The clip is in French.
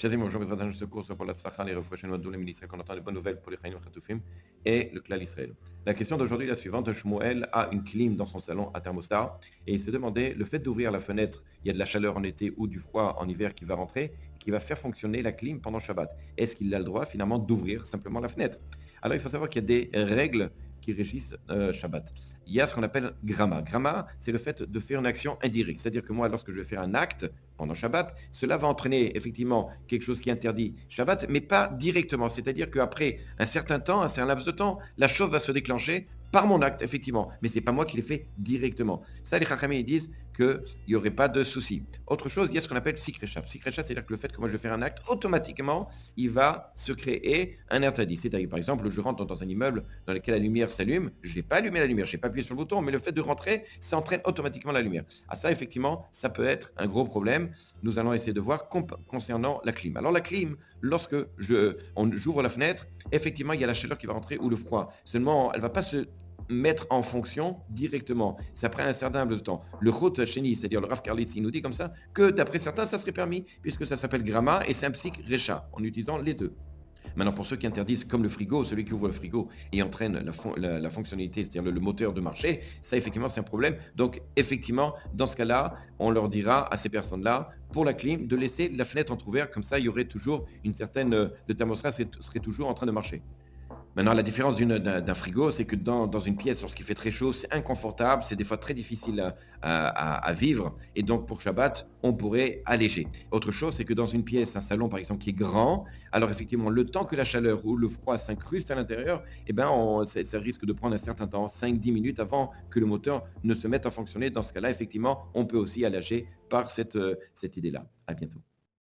Chazim, bonjour, Bezrat Hashem, ce cours soit pour la Tzlacha, les refouachim, tous les ministres, qu'on entend de bonnes nouvelles pour les Chaim Chatoufim et le Klal Israël. La question d'aujourd'hui est la suivante. Shmuel a une clim dans son salon à thermostat et il se demandait, le fait d'ouvrir la fenêtre, il y a de la chaleur en été ou du froid en hiver qui va rentrer, qui va faire fonctionner la clim pendant Shabbat. Est-ce qu'il a le droit finalement d'ouvrir simplement la fenêtre? Alors il faut savoir qu'il y a des règles qui régissent Shabbat. Il y a ce qu'on appelle gramma. Gramma, c'est le fait de faire une action indirecte. C'est-à-dire que moi, lorsque je vais faire un acte pendant Shabbat, cela va entraîner effectivement quelque chose qui interdit Shabbat, mais pas directement. C'est-à-dire qu'après un certain temps, un certain laps de temps, la chose va se déclencher par mon acte, effectivement. Mais ce n'est pas moi qui l'ai fait directement. Ça, les Chachamim, ils disent qu'il n'y aurait pas de souci. Autre chose, il y a ce qu'on appelle sikresha. Sikresha, c'est-à-dire que le fait que moi je vais faire un acte, automatiquement, il va se créer un interdit. C'est-à-dire, par exemple, je rentre dans un immeuble dans lequel la lumière s'allume, je n'ai pas allumé la lumière, je n'ai pas appuyé sur le bouton, mais le fait de rentrer, ça entraîne automatiquement la lumière. Ah, ça, effectivement, ça peut être un gros problème. Nous allons essayer de voir concernant la clim. Alors, la clim, lorsque j'ouvre la fenêtre, effectivement, il y a la chaleur qui va rentrer ou le froid. Seulement, elle ne va pas se mettre en fonction directement. Ça prend un certain laps de temps. Le Chot Sheni, c'est-à-dire le Rav Karlitz, il nous dit comme ça que d'après certains, ça serait permis, puisque ça s'appelle Gramma et c'est un psych Recha, en utilisant les deux. Maintenant, pour ceux qui interdisent, comme le frigo, celui qui ouvre le frigo et entraîne la fonctionnalité, c'est-à-dire le moteur de marcher, ça, effectivement, c'est un problème. Donc, effectivement, dans ce cas-là, on leur dira à ces personnes-là, pour la clim, de laisser la fenêtre entrouverte, comme ça, il y aurait toujours une certaine... le thermostat serait toujours en train de marcher. Maintenant, la différence d'un frigo, c'est que dans une pièce, lorsqu'il fait très chaud, c'est inconfortable, c'est des fois très difficile à vivre. Et donc, pour Shabbat, on pourrait alléger. Autre chose, c'est que dans une pièce, un salon, par exemple, qui est grand, alors effectivement, le temps que la chaleur ou le froid s'incruste à l'intérieur, eh ben, ça risque de prendre un certain temps, 5-10 minutes avant que le moteur ne se mette à fonctionner. Dans ce cas-là, effectivement, on peut aussi alléger par cette idée-là. À bientôt.